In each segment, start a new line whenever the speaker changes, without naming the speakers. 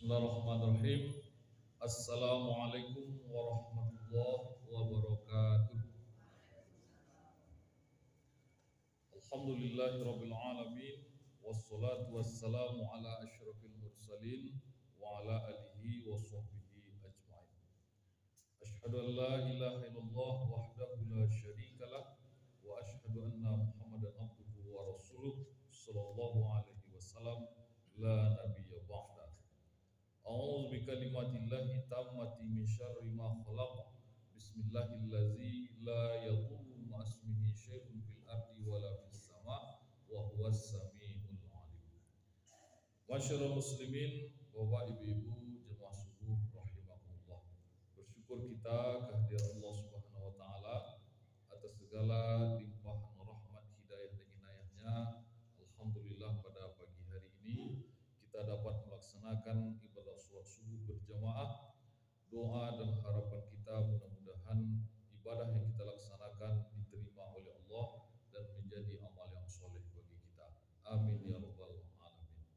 Bismillahirrahmanirrahim. Assalamualaikum warahmatullahi wabarakatuh. Alhamdulillahirabbil alamin wassalatu wassalamu ala asyrafil mursalin wa ala alihi wa sahbihi ajmain. Asyhadu an la ilaha illallah wahdahu la syarikalah wa asyhadu anna Muhammadan abduhu wa rasuluh sallallahu alaihi wasallam la nabiyya ba'da. A'udzu bikalimatillahi tammati min syarri ma khalaq. Bismillahillazi la yadurru ma'asmihi syai'un fil ardi wala fis sama' wa huwas samiul alim. Masyarul muslimin, Bapak Ibu-ibu jemaah subuh rahimakumullah. Bersyukur kita kehadirat Allah Subhanahu wa taala atas segala limpahan rahmat, hidayah dan inayahnya. Alhamdulillah pada pagi hari ini kita dapat melaksanakan ibadah sholat subuh berjamaah. Doa dan harapan kita mudah-mudahan ibadah yang kita laksanakan diterima oleh Allah dan menjadi amal yang soleh bagi kita. Amin ya rabbal alamin.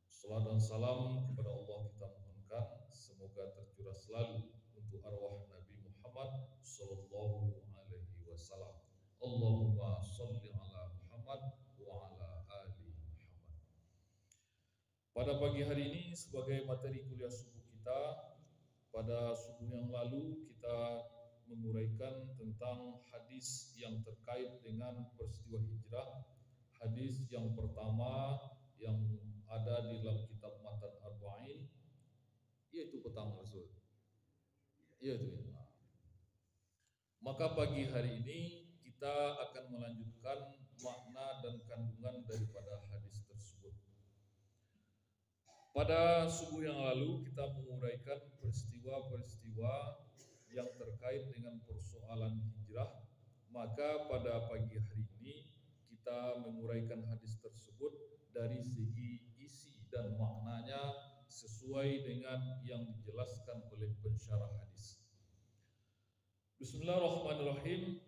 Salat dan salam kepada Allah kita mohonkan semoga tercurah selalu untuk arwah Nabi Muhammad sallallahu alaihi wasallam. Allahumma shalli ala Muhammad wa ala ali Muhammad. Pada pagi hari ini sebagai materi kuliah subuh kita, pada subuh yang lalu kita menguraikan tentang hadis yang terkait dengan peristiwa hijrah. Hadis yang pertama yang ada di dalam kitab Matan Arba'in yaitu petang Rasul. Yaitu ya. Maka pagi hari ini kita akan melanjutkan makna dan kandungan daripada hadis tersebut. Pada subuh yang lalu kita menguraikan peristiwa-peristiwa yang terkait dengan persoalan hijrah. Maka pada pagi hari ini kita menguraikan hadis tersebut dari segi isi dan maknanya sesuai dengan yang dijelaskan oleh pensyarah hadis. Bismillahirrahmanirrahim.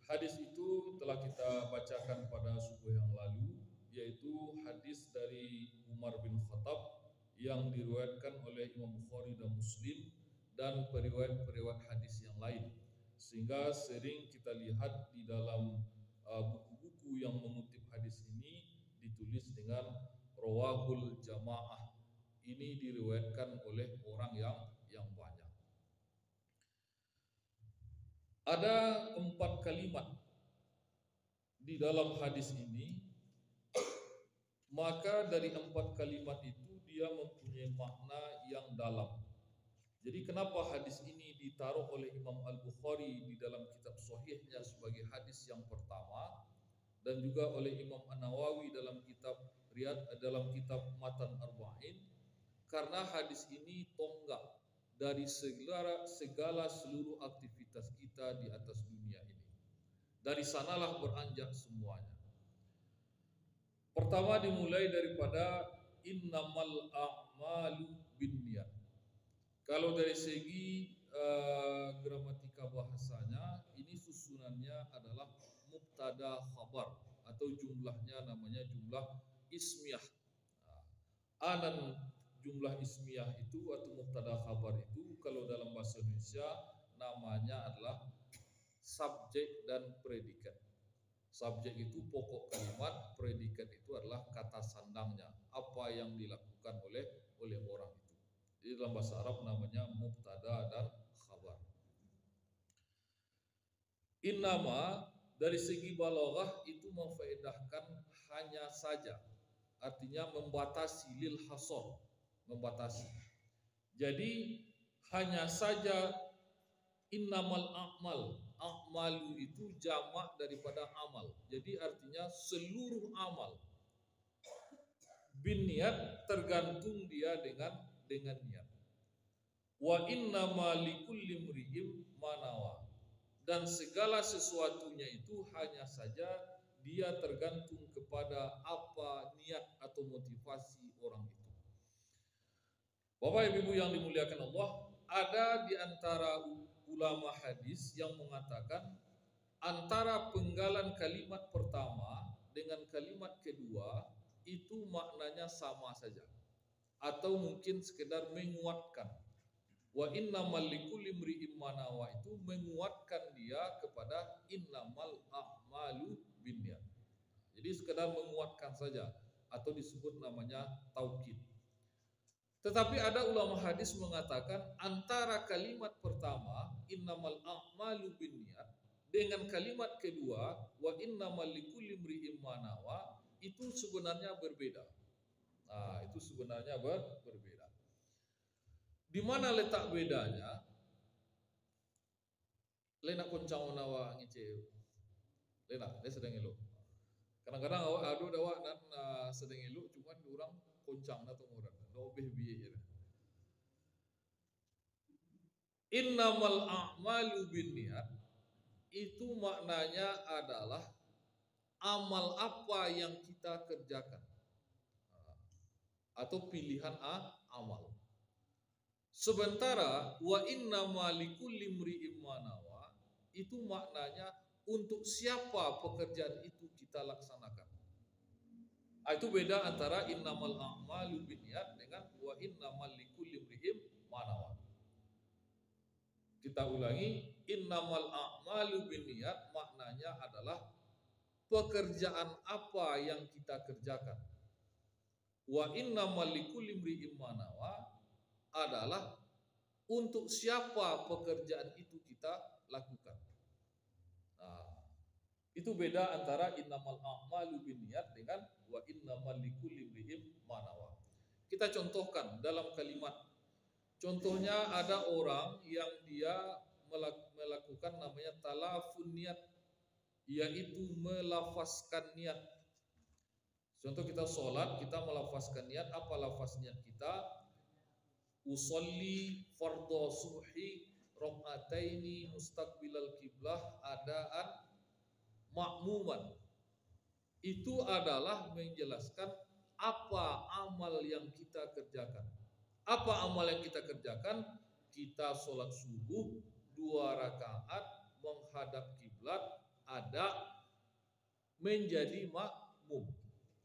Hadis itu telah kita bacakan pada subuh yang lalu, yaitu hadis dari Umar bin Khattab yang diriwayatkan oleh Imam Bukhari dan Muslim dan periwayat-periwayat hadis yang lain. Sehingga sering kita lihat di dalam buku-buku yang mengutip hadis ini ditulis dengan rawahul jamaah. Ini diriwayatkan oleh orang yang banyak. Ada 4 kalimat di dalam hadis ini, maka dari 4 kalimat itu dia mempunyai makna yang dalam. Jadi kenapa hadis ini ditaruh oleh Imam Al-Bukhari di dalam kitab sahihnya sebagai hadis yang pertama dan juga oleh Imam An-Nawawi dalam kitab Matan Arba'in, karena hadis ini tonggak dari segala seluruh aktivitas kita di atas dunia ini. Dari sanalah beranjak semuanya. Pertama dimulai daripada innamal a'malu binniyat. Kalau dari segi gramatika bahasanya, ini susunannya adalah mubtada khabar atau jumlahnya namanya jumlah ismiyah. Anan jumlah ismiyah itu atau mubtada khabar itu kalau dalam bahasa Indonesia namanya adalah subjek dan predikat. Subjek itu pokok kalimat, predikat itu adalah kata sandangnya, apa yang dilakukan oleh orang itu. Jadi dalam bahasa Arab namanya mubtada dan khabar. Innama dari segi balaghah itu memfaedahkan hanya saja, artinya membatasi, lil hasor, membatasi. Jadi hanya saja innamal a'malu itu jamak daripada amal. Jadi artinya seluruh amal. Bin niat tergantung dia dengan niat. Wa innama likulli imri'in ma nawa. Dan segala sesuatunya itu hanya saja dia tergantung kepada apa niat atau motivasi orang itu. Bapak Ibu yang dimuliakan Allah, ada di antara ulama hadis yang mengatakan antara penggalan kalimat pertama dengan kalimat kedua itu maknanya sama saja. atau mungkin sekedar menguatkan. Wa innamal likulli imri'in ma nawa itu menguatkan dia kepada innamal a'malu binniyat. Jadi sekedar menguatkan saja atau disebut namanya taukid. Tetapi ada ulama hadis mengatakan antara kalimat pertama innamal a'malu binniyat dengan kalimat kedua wa innamal likulli imri'in ma nawa itu sebenarnya berbeda. Nah, itu sebenarnya berbeda. Di mana letak bedanya? Lena koncang nawa ngece. Lena, dia sedang elok. Kadang-kadang awak adu awak dan sedang elok cuman orang koncang atau orang. Lebih biaya. Innamal a'malu binniyat itu maknanya adalah amal apa yang kita kerjakan atau pilihan amal. Sementara wa innama likulli imri'in ma nawa itu maknanya untuk siapa pekerjaan itu kita laksanakan. Itu beda antara innamal a'malu binniyat dengan wa innamal likulli imri'in ma nawa. Kita ulangi, innamal a'malu binniyat maknanya adalah pekerjaan apa yang kita kerjakan. Wa innamal likulli imri'in ma nawa adalah untuk siapa pekerjaan itu kita lakukan. Nah, itu beda antara innamal a'malu binniyat dengan wa innamal likulli imri'in ma nawa. Kita contohkan dalam kalimat. Contohnya ada orang yang dia melakukan namanya talafun niat, yaitu melafazkan niat. Contoh kita sholat, kita melafazkan niat. Apa lafaz niat kita? Usolli fardhu subhi rakaataini mustaqbilal qiblah adaan ma'muman. Itu adalah menjelaskan apa amal yang kita kerjakan. Apa amal yang kita kerjakan? Kita sholat subuh 2 rakaat menghadap kiblat ada menjadi makmum.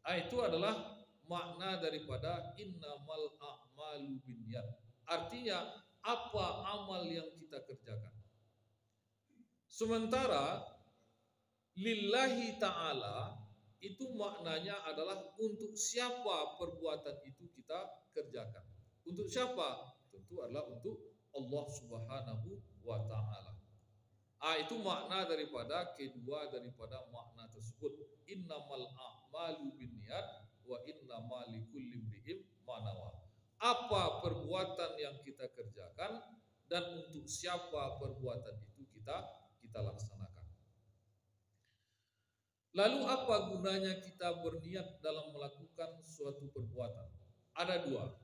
Itu adalah makna daripada innamal a'malu binniyat. Artinya apa amal yang kita kerjakan. Sementara lillahi ta'ala itu maknanya adalah untuk siapa perbuatan itu kita kerjakan. Untuk siapa? Tentu adalah untuk Allah Subhanahu wa ta'ala. Itu makna daripada kedua daripada makna tersebut. Innamal a'malu binniyat wa innamal likulli imri'in ma nawa. Apa perbuatan yang kita kerjakan dan untuk siapa perbuatan itu kita laksanakan. Lalu apa gunanya kita berniat dalam melakukan suatu perbuatan? Ada 2.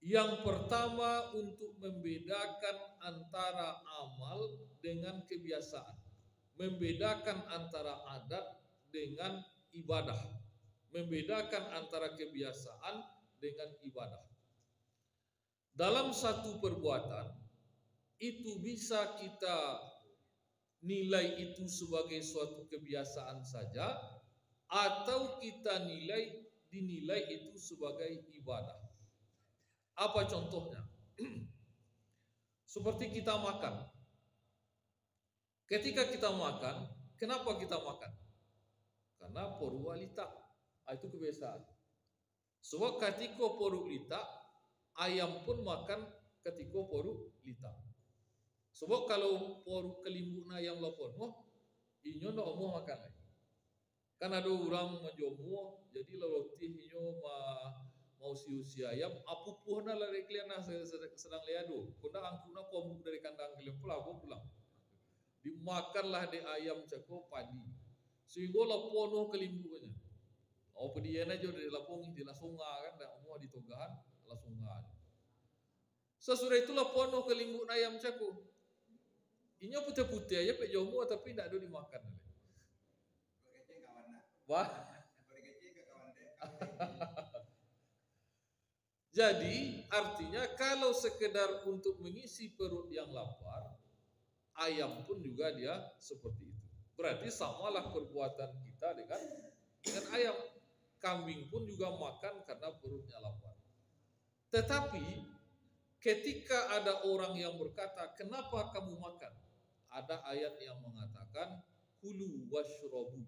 Yang pertama untuk membedakan antara amal dengan kebiasaan. Membedakan antara adat dengan ibadah. Membedakan antara kebiasaan dengan ibadah. Dalam satu perbuatan, itu bisa kita nilai itu sebagai suatu kebiasaan saja, atau kita dinilai itu sebagai ibadah. Apa contohnya? Seperti kita makan. Ketika kita makan, kenapa kita makan? Karena poru walita. Itu kebiasaan. Sebab ketika poru lita, ayam pun makan ketika poru lita. Sebab kalau poru kelimbun ayam lapon, inyo nak mau makan lagi. Kan ada orang menjomu, jadi leloti inyo mau si ayam, apupuh na lari kalian sedang liado. Kunda angkuna komuk dari kandang kalian pulang. Dimakanlah de ayam cako padi. Sehingga lapono kelimbunya. Pedian aja dari lapong di lasunga kan, dah mau ditogahan lasunga. Sesudah itu lapono kelimbun ayam cako. Inya putih-putih aja pek jomu tapi tidak ada dimakan. Wah. Jadi artinya kalau sekedar untuk mengisi perut yang lapar, ayam pun juga dia seperti itu. Berarti samalah perbuatan kita dengan ayam. Kambing pun juga makan karena perutnya lapar. Tetapi ketika ada orang yang berkata, kenapa kamu makan? Ada ayat yang mengatakan, kulu washrobu,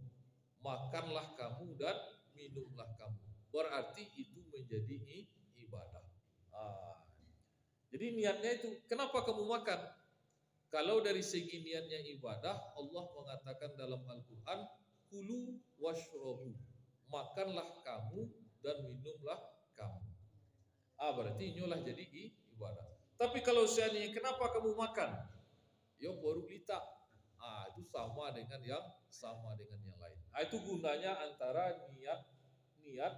makanlah kamu dan minumlah kamu. Berarti itu menjadi ibadah. Jadi niatnya itu, kenapa kamu makan? Kalau dari segi niatnya ibadah, Allah mengatakan dalam Al-Quran, kulu washrobu, makanlah kamu dan minumlah kamu. Berarti inilah jadi ibadah. Tapi kalau seandainya kenapa kamu makan? Ya baru lita. Itu sama dengan yang lain. Itu gunanya antara niat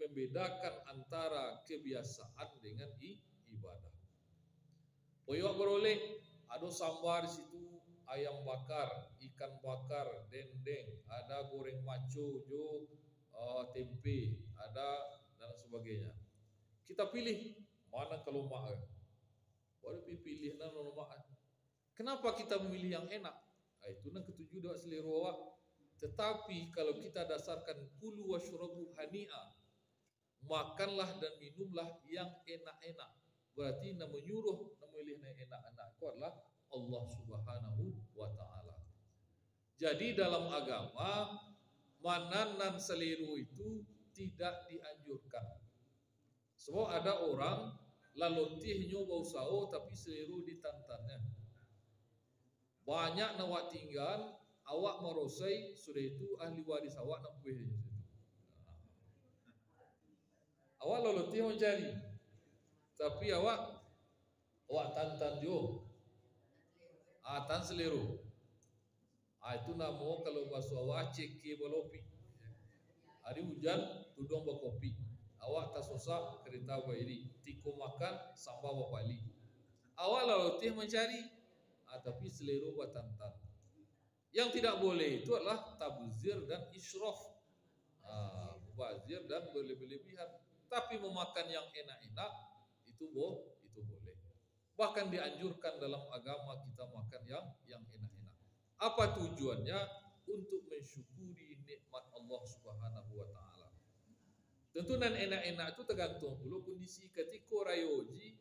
membedakan antara kebiasaan dengan ibadah. Boyok beroleh, ada sambar di situ, ayam bakar, ikan bakar, dendeng, ada goreng maco, tempe, ada dan sebagainya. Kita pilih mana kalau mahal. Baru pilih mana mahal. Kenapa kita memilih yang enak? Itu yang ketujuh doa selera awak. Tetapi kalau kita dasarkan kulu washrabu hani'a, makanlah dan minumlah yang enak-enak. Berarti nak menyuruh, nak memilih yang enak-enak itu adalah Allah Subhanahu wa ta'ala. Jadi dalam agama, makanan selera itu tidak dianjurkan. Sebab ada orang lalotihnya bau sao tapi selera ditantannya. Banyak nawak tinggal, awak merosai, sudah itu ahli waris awak nak buih. Awak lalotih mencari, tapi awak tantan jo. Tan selera. Itu nama kalau bahasa awak ceki balopi. Hari hujan tudung bakopi. Awak tak susah kereta bairi. Tiko makan sambal bapali. Awak lalotih mencari, tapi selera batantan. Yang tidak boleh itu adalah tabzir dan israf. Mubazir dan berlebihan. Tapi memakan yang enak-enak itu boleh. Bahkan dianjurkan dalam agama kita makan yang enak-enak. Apa tujuannya? Untuk mensyukuri nikmat Allah Subhanahu wa ta'ala. Tentu nan enak-enak itu tergantung dulu kondisi ketika rayoji.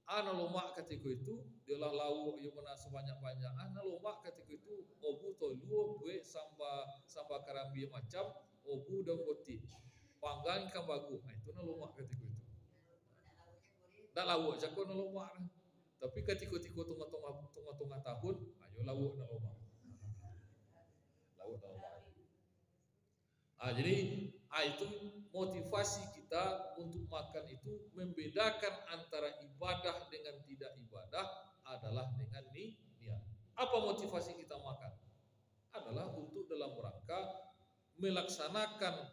Lomak ketika itu dialah lauk yang mana sebanyak-banyak. Lomak ketika itu obu tolu buat samba karambi macam obu dan roti. Panggang ikan bagu. Itu lomak ketika itu. Dak lauk jakon lomak. Tapi ketika tengah-tengah tahun, ayo lauk lomak. Lauk lomak. Jadi itu motivasi kita untuk makan itu membedakan antara ibadah dengan tidak ibadah adalah dengan niat. Apa motivasi kita makan? Adalah untuk dalam rangka melaksanakan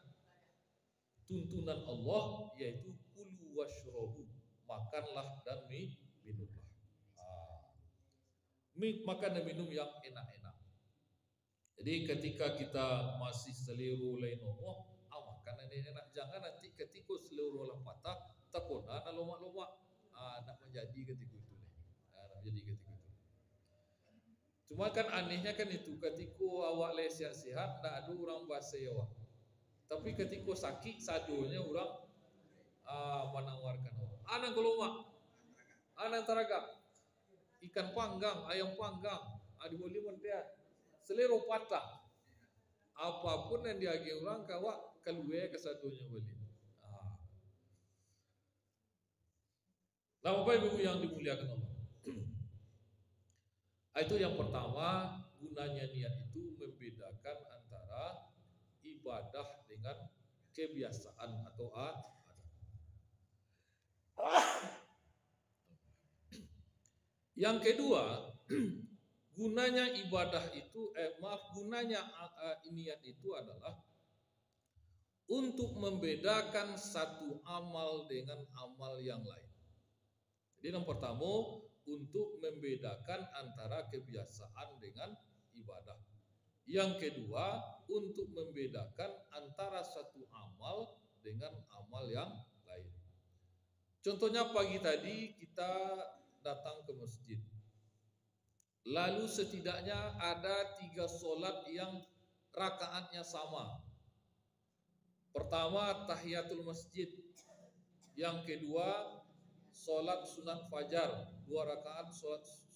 tuntunan Allah, yaitu kulu washrobu, makanlah dan minumlah. Makan dan minum yang enak-enak. Jadi ketika kita masih selera lain makan yang enak. Jangan nanti ketika selera lah patah, takuna nak lomak-lomak. Nak menjadi ketika itu. Cuma kan anehnya kan itu, ketika awak sehat-sehat, tak ada orang bahasa awak. Tapi ketika sakit, sadonya orang menawarkan awak. Anak lomak, anak taragak, ikan panggang, ayam panggang, boleh mentia. Selera patah. Apapun yang diagi orang kawak keluar ke satunya boleh. Nah, Bapak Ibu yang dimuliakan Allah. Itu yang pertama, gunanya niat itu membedakan antara ibadah dengan kebiasaan atau adat. Yang kedua, gunanya ibadah itu, gunanya niat itu adalah untuk membedakan satu amal dengan amal yang lain. Jadi yang pertama, untuk membedakan antara kebiasaan dengan ibadah. Yang kedua, untuk membedakan antara satu amal dengan amal yang lain. Contohnya pagi tadi kita datang ke masjid. Lalu setidaknya ada 3 solat yang rakaatnya sama. Pertama tahiyatul masjid. Yang kedua solat sunat fajar, 2 rakaat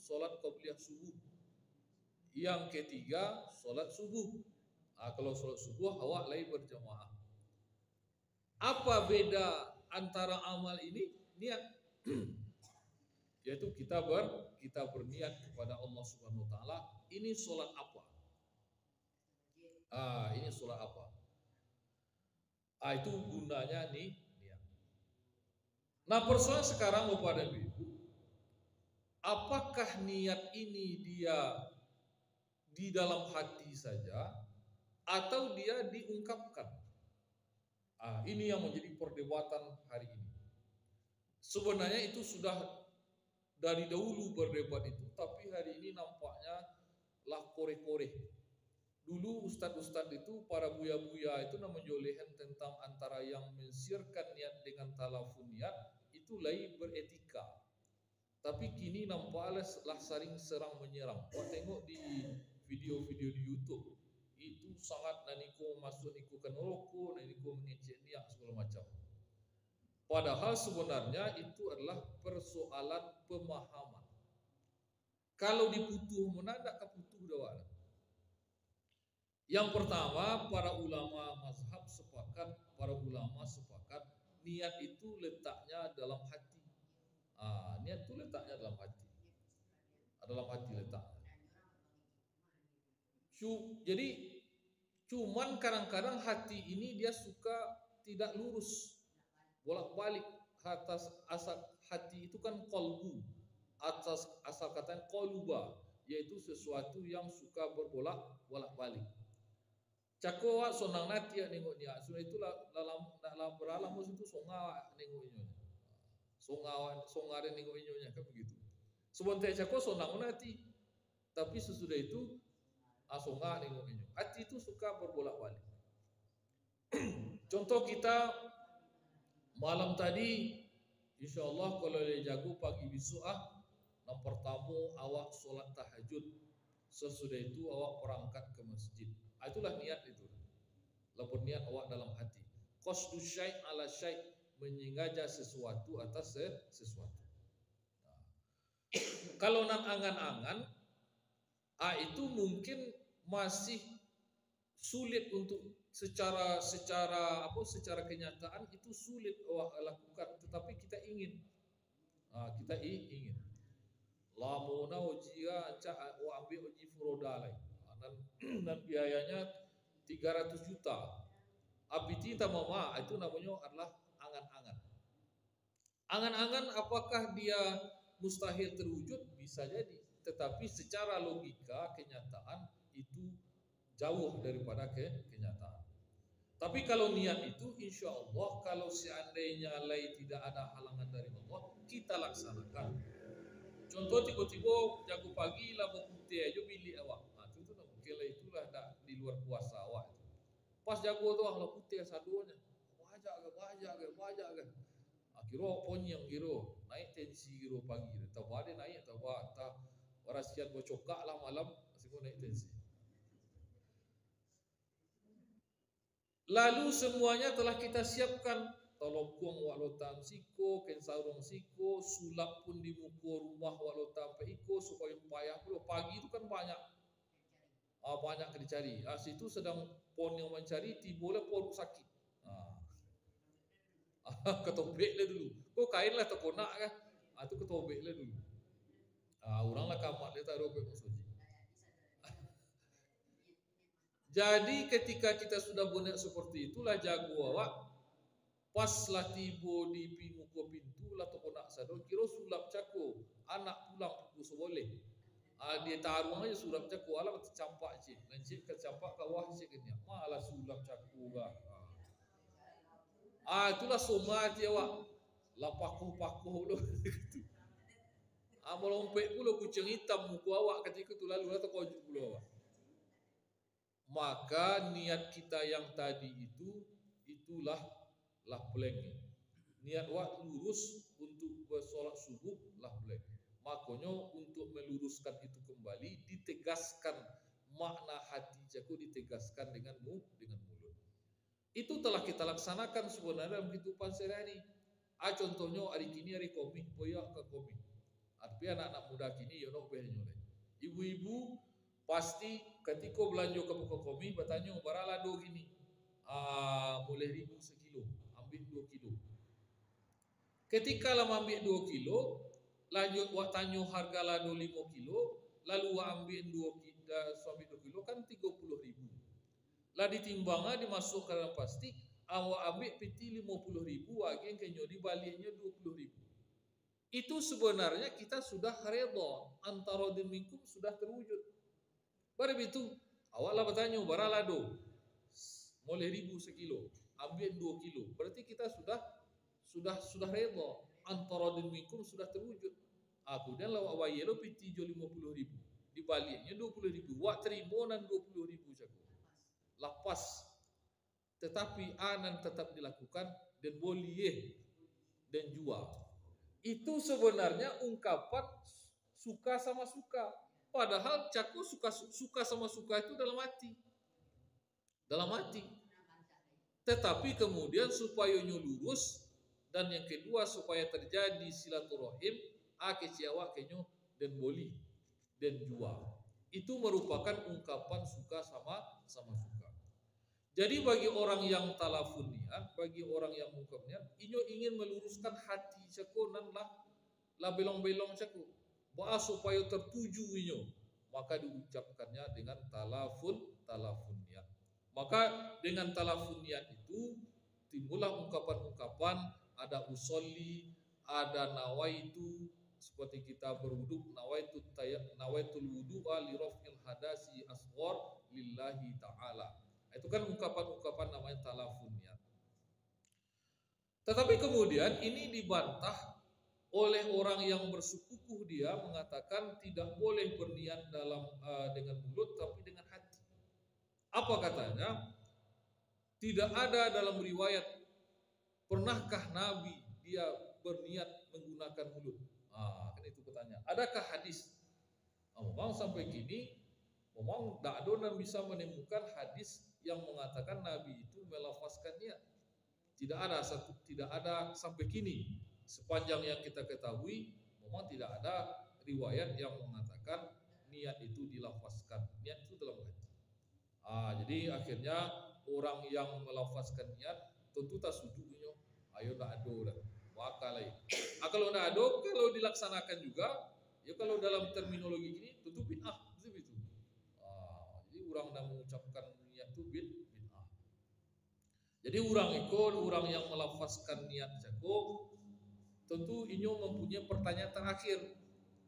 solat qobliyah subuh. Yang ketiga solat subuh. Kalau solat subuh awak lagi berjamaah. Apa beda antara amal ini? Niat. Yaitu kita berniat kepada Allah Subhanahu wa taala, ini solat apa? Ini solat apa? Itu gunanya nih niat. Nah, persoalan sekarang Bapak dan Ibu, apakah niat ini dia di dalam hati saja atau dia diungkapkan? Ini yang menjadi perdebatan hari ini. Sebenarnya itu sudah dari dahulu berdebat itu, tapi hari ini nampaknya lah koreh-koreh. Dulu ustadz-ustadz itu, para buya-buya itu menjolehkan tentang antara yang mensirkan niat dengan talafun niat, itu lagi beretika. Tapi kini nampaklah saling serang menyerang. Kau tengok di video-video di YouTube, itu sangat naniko masuk niku ke neraka, naniko mengecek niat segala macam. Padahal sebenarnya itu adalah persoalan pemahaman. Kalau diputuh menandak keputuh dawan. Yang pertama, para ulama mazhab sepakat, niat itu letaknya dalam hati. Niat itu letaknya dalam hati. Dalam hati letaknya. Jadi cuman kadang-kadang hati ini dia suka tidak lurus, bolak-balik. Atas asal hati itu kan qalbu, atas asal kata qaluba, yaitu sesuatu yang suka bolak-balik. Cakowa sonang nati ya nengok dia. Sudah itulah dalam beralamus itu songawa nengok inyonya. Songare nengok inyonya kan begitu. Sebentar cako sonang nati, tapi sesudah itu songa nengok inyo. Hati itu suka berbolak-balik. Contoh kita malam tadi, insyaallah kalau jago pagi besok yang pertama awak solat tahajud. Sesudah itu awak berangkat ke masjid. Itulah niat itu. Lapor niat awak dalam hati. Qasdu syai' ala syai', menyengaja sesuatu atas sesuatu. Kalau nak angan-angan, itu mungkin masih sulit untuk secara kenyataan itu sulit awak lakukan, tetapi kita ingin. Kita ingin. Lamuna ujiya ca wa ambil uji furoda lagi. Dan biayanya 300 juta. Abiti mama itu namanya adalah angan-angan. Angan-angan apakah dia mustahil terwujud? Bisa jadi. Tetapi secara logika kenyataan itu jauh daripada kenyataan. Tapi kalau niat itu insya Allah, kalau seandainya tidak ada halangan dari Allah, kita laksanakan. Contoh tiba-tiba jago pagi lah putih aja bilik awak. Itu mungkin itulah di luar kuasa awak. Pas jago tu lah putih sadonya. Wajak ke. Kira ponyang kira naik tensi kira pagi. Tahu ada naik tahu tak warasian bocokak lah malam masih naik tensi. Lalu semuanya telah kita siapkan. Tolokong walotam siko, kensarong siko, sulap pun di muka rumah walotam peiko supaya payah pula. Pagi itu kan banyak ke dicari. Situ sedang pon yang mencari, tiba pon sakit. Ketobek lah dulu. Kok kain lah terkonak kan? Itu ketobek lah dulu. Orang lah kamat dia taruh ke musuh. Jadi ketika kita sudah berniat seperti itulah jago awak. Pas lah tiba di muka pintu lah terkonak sadar, kira sulap cako. Anak pulang putus boleh. Dia taruh aja sulap cako, alam tercampak cik. Nanti tercampak kawah cik kena. Malah sulap cako bah. Itulah somat ya awak. Lah pakuh-pakuh tu gitu. Melompek pula kucing hitam muka awak ketika itu lalu lah terkojut pula awak. Maka niat kita yang tadi itulah blank. Niat awak lurus untuk bersolat subuh lah blank. Makanya untuk meluruskan itu kembali ditegaskan makna hati jago, ditegaskan dengan mulut. Itu telah kita laksanakan sebenarnya dalam kehidupan sehari-hari. Contohnya hari kini hari komik, boya ke komik. Tapi anak-anak muda kini ya nok behnya. Ibu-ibu pasti ketika belanja ke buku komik bertanya berapa lado gini. Mulai 1.000 sekilo, ambil 2 kilo. Ketika lama ambil 2 kilo, lanjut wak tanya harga lado 5 kilo, lalu wak ambil 2 kilo kan 30.000. Lah ditimbangnya dimasuk ke dalam plastik, awak ambil peti 50.000, lagi yang kena dibaliknya 20.000. Itu sebenarnya kita sudah redha, antara minkum sudah terwujud. Baru itu awak lah bertanya berapa lado, mulai 1.000 sekilo, ambil 2 kilo. Berarti kita sudah redha, antara minkum sudah terwujud. Kemudian lawak bayar peti 50.000, dibaliknya 20.000. Wak terima dan 20.000 jago. Lapas. Tetapi anan tetap dilakukan dan boleh dan jual. Itu sebenarnya ungkapan suka sama suka. Padahal caku suka sama suka itu dalam hati. Dalam hati. Tetapi kemudian supaya lurus, dan yang kedua supaya terjadi silaturahim, keciawa kenyo dan boleh dan jual. Itu merupakan ungkapan suka sama suka. Jadi bagi orang yang talafun niat, bagi orang yang mungkap niat, inyo ingin meluruskan hati cako nan lah belong-belong cako. Bahwa supaya tertuju inyo, maka diucapkannya dengan talafun niat. Maka dengan talafun niat itu timbullah ungkapan-ungkapan, ada usolli, ada nawaitu, seperti kita berwudu, nawaitul wudu'a li raf'il hadasi asghar lillahi ta'ala. Itu kan ungkapan-ungkapan namanya talafun niat. Tetapi kemudian ini dibantah oleh orang yang bersekukuh, dia mengatakan tidak boleh berniat dengan mulut tapi dengan hati. Apa katanya? Tidak ada dalam riwayat pernahkah Nabi dia berniat menggunakan mulut. Kan itu pertanyaan. Adakah hadis? Memang sampai kini memang tak ada yang bisa menemukan hadis yang mengatakan Nabi itu melafazkan niat. Tidak ada sampai kini. Sepanjang yang kita ketahui, memang tidak ada riwayat yang mengatakan niat itu dilafazkan. Niat itu dalam hati. Jadi akhirnya orang yang melafazkan niat tentu tak sujudnya. Ayo tak ada dah. Wakalai. Kalau tak ada, kalau dilaksanakan juga, ya kalau dalam terminologi ini tentu bid'ah. Itu. Jadi orang yang mengucapkan niat itu bid'ah. Jadi orang yang melafazkan niat jago, tentu inyo mempunyai pertanyaan terakhir.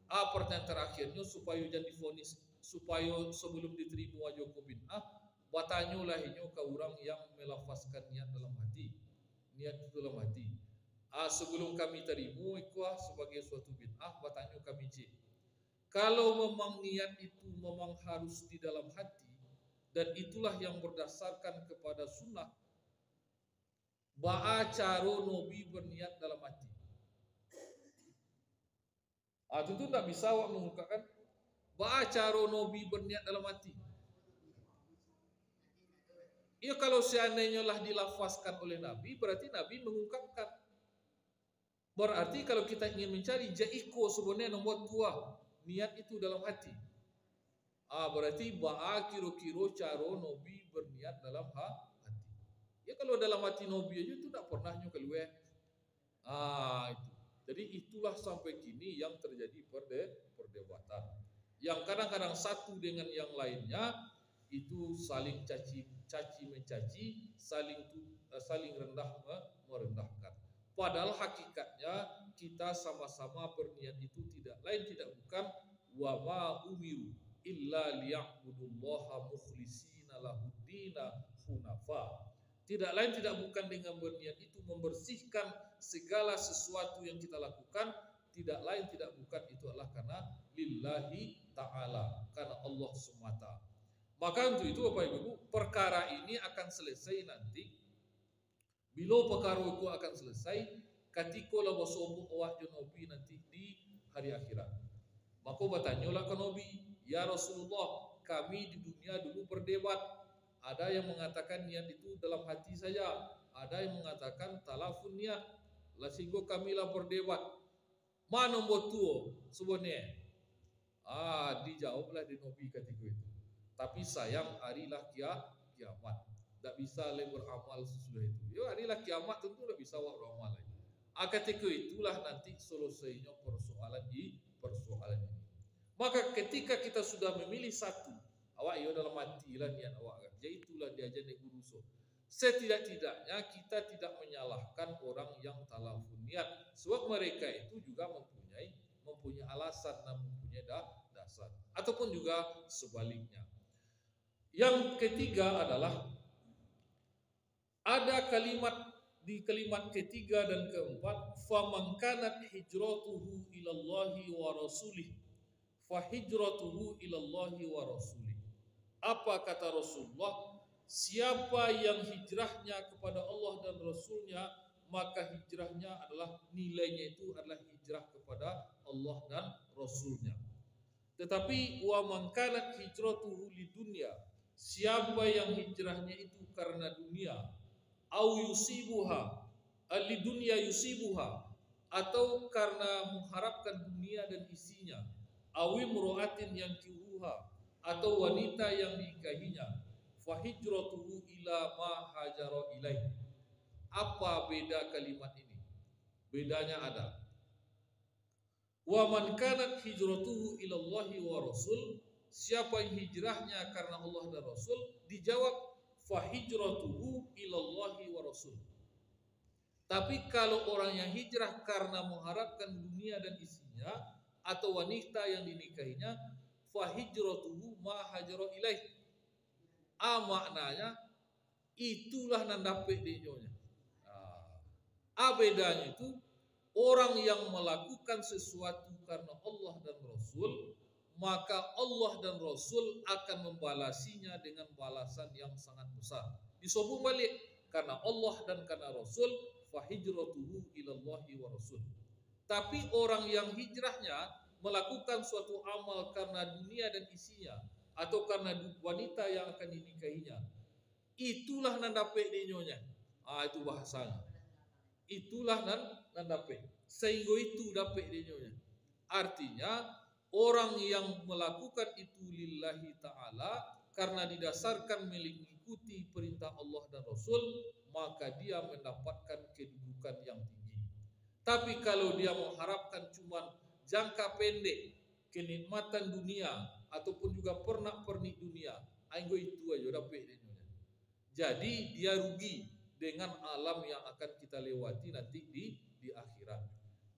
Pertanyaan terakhirnya supaya jadi vonis, supaya sebelum diterima Joko bid'ah, bertanyalah inyo ke orang yang melafazkan niat dalam hati. Niat itu dalam hati. Sebelum kami terima ikut sebagai suatu bid'ah, bertanya kami cik. Kalau memang niat itu memang harus di dalam hati, dan itulah yang berdasarkan kepada sunnah, caro Nabi berniat dalam hati. Tentu tak bisa awak mengungkapkan caro Nabi berniat dalam hati. Ya kalau seandainya lah dilafazkan oleh Nabi, berarti Nabi mengungkapkan. Berarti kalau kita ingin mencari jaiko sebenarnya nomor 2, niat itu dalam hati. Berarti kiro-kiro caro Nabi berniat dalam hati. Ya kalau dalam hati Nabi aja itu tak pernahnya keluar. Itu. Jadi itulah sampai kini yang terjadi perdebatan. Yang kadang-kadang satu dengan yang lainnya itu saling caci mencaci, saling rendah merendahkan. Padahal hakikatnya kita sama-sama berniat itu tidak lain tidak bukan wa ma umiru illa liya'budullaha mukhlishina lahuddina hunafa. Tidak lain tidak bukan dengan berniat itu membersihkan segala sesuatu yang kita lakukan, tidak lain tidak bukan itu adalah karena lillahi ta'ala, karena Allah semata. Maka untuk itu Bapak Ibu, perkara ini akan selesai nanti. Bila perkara itu akan selesai, ketika lah bersobuh awak Nabi nanti di hari akhirat. Maka bertanyalah ke Nabi, ya Rasulullah, kami di dunia dulu berdebat. Ada yang mengatakan niat itu dalam hati saja, ada yang mengatakan talafun niat. Lah sehingga kamilah berdebat. Mana nombor tua sebenarnya? Dijawablah di Nabi ketika itu. Tapi sayang harilah kiamat. Tak bisa lagi beramal sesudah itu. Ya harilah kiamat tentu tak bisa beramal lagi. Ketika itulah nanti selesainya persoalan ini. Maka ketika kita sudah memilih satu, awak ya dalam hati lah niat awak kan. Jadi itulah diajar di guru so. Setidak-tidaknya kita tidak menyalahkan orang yang talafun niat. Sebab mereka itu juga mempunyai alasan dan mempunyai dasar. Ataupun juga sebaliknya. Yang ketiga adalah ada di kalimat ketiga dan keempat, faman kanat hijratuhu ilallahi wa rasulih fa hijratuhu ilallahi wa rasulih. Apa kata Rasulullah? Siapa yang hijrahnya kepada Allah dan Rasulnya, maka hijrahnya adalah nilainya itu adalah hijrah kepada Allah dan Rasulnya. Tetapi wa man kanat hijratuhu lidunya, siapa yang hijrahnya itu karena dunia, au yusibuha, lidunya yusibuha, atau karena mengharapkan dunia dan isinya, awi imra'atin yang kiruha, atau wanita yang dinikahinya, fa hijratuhu ila ma hajara ilaih. Apa beda kalimat ini? Bedanya ada. Wa man kanat hijratuhu ilallahi wa rasul, siapa yang hijrahnya karena Allah dan Rasul, dijawab fa hijratuhu ilallahi wa rasul. Tapi kalau orang yang hijrah karena mengharapkan dunia dan isinya atau wanita yang dinikahinya, fa hijratuhu ma hajara ilaih. Maknanya itulah nandape dinyonya. Bedanya itu orang yang melakukan sesuatu karena Allah dan Rasul, maka Allah dan Rasul akan membalasinya dengan balasan yang sangat besar. Disobung balik karena Allah dan karena Rasul, fa hijratuhu ilallahi wa rasul. Tapi orang yang hijrahnya melakukan suatu amal karena dunia dan isinya atau karena wanita yang akan dinikahinya, itulah nandape dinyonya. Itu bahasanya. Itulah nandape. Sehingga itu dapat dinyonya. Artinya orang yang melakukan itu lillahi ta'ala karena didasarkan mengikuti perintah Allah dan Rasul, maka dia mendapatkan kedudukan yang tinggi. Tapi kalau dia mengharapkan cuma jangka pendek, kenikmatan dunia ataupun juga pernak-pernik dunia, itu aja dapat dinyonya. Jadi dia rugi dengan alam yang akan kita lewati nanti di akhirat.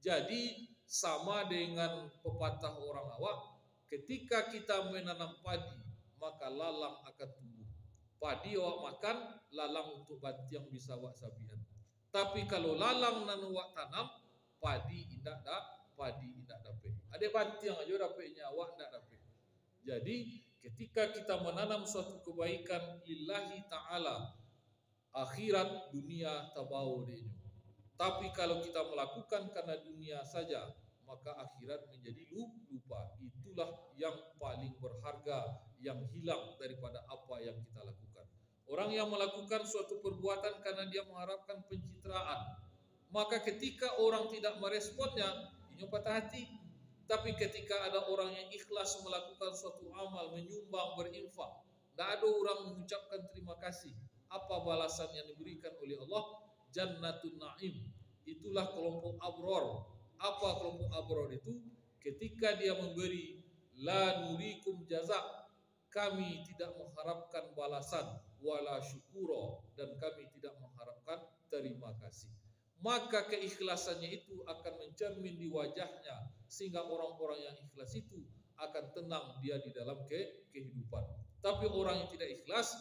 Jadi sama dengan pepatah orang awak, ketika kita menanam padi, maka lalang akan tumbuh. Padi awak makan, lalang untuk banti yang bisa awak sabihan. Tapi kalau lalang nan awak tanam, padi indak dapat. Ada banti yang aja dapatnya, awak indak dapat. Jadi ketika kita menanam suatu kebaikan lillahi ta'ala, akhirat dunia tabau denyo. Tapi kalau kita melakukan karena dunia saja, maka akhirat menjadi lupa. Itulah yang paling berharga, yang hilang daripada apa yang kita lakukan. Orang yang melakukan suatu perbuatan karena dia mengharapkan pencitraan, maka ketika orang tidak meresponnya, ini patah hati. Tapi ketika ada orang yang ikhlas melakukan suatu amal, menyumbang, berinfak, tidak ada orang mengucapkan terima kasih, apa balasan yang diberikan oleh Allah? Jannatun Naim. Itulah kelompok abror. Apa kelompok abror itu? Ketika dia memberi, la nurikum jazak, kami tidak mengharapkan balasan, wala syukuro, dan kami tidak mengharapkan terima kasih. Maka keikhlasannya itu akan mencermin di wajahnya, sehingga orang-orang yang ikhlas itu akan tenang dia di dalam kehidupan. Tapi orang yang tidak ikhlas,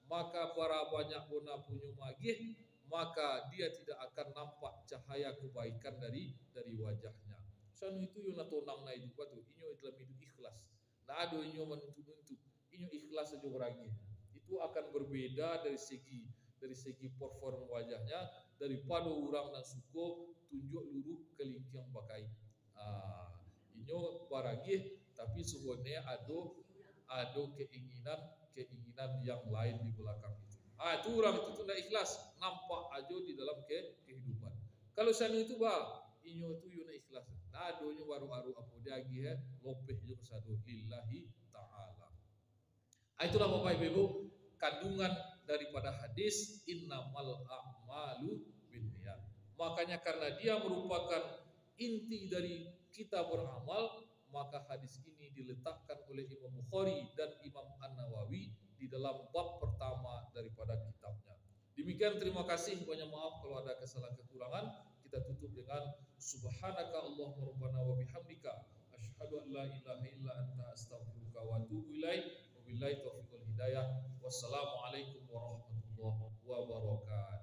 maka para banyak guna punya magih, maka dia tidak akan nampak cahaya kebaikan dari wajahnya. Sanu itu yang natonang na hidup tu, inyo dalam hidup ikhlas. Nah ada inyo menuntut-nuntut, inyo ikhlas saja orangnya. Itu akan berbeda dari segi perform wajahnya daripada orang yang suka tunjuk luruh kelingking yang pakai. Inyo baragih, tapi sebenarnya ada keinginan yang lain di belakang itu. Itu orang itu tidak ikhlas, nampak aja di dalam kehidupan. Kalau sana itu inyo itu yuna ikhlas. Nadonya baru apa dia lagi lopeh juga sadu lillahi ta'ala. Itulah Bapak Ibu kandungan daripada hadis innamal a'malu binniyat. Makanya karena dia merupakan inti dari kita beramal, maka hadis ini diletakkan oleh Imam Bukhari dan Imam An-Nawawi di dalam bab pertama daripada kitabnya. Demikian, terima kasih, banyak maaf kalau ada kesalahan kekurangan. Kita tutup dengan subhanaka Allahumma rabbana wa bihamdika asyhadu an la ilaha illa anta astaghfiruka wa atubu ilaik. Wabillahi taufiq wal hidayah. Wassalamualaikum warahmatullahi wabarakatuh.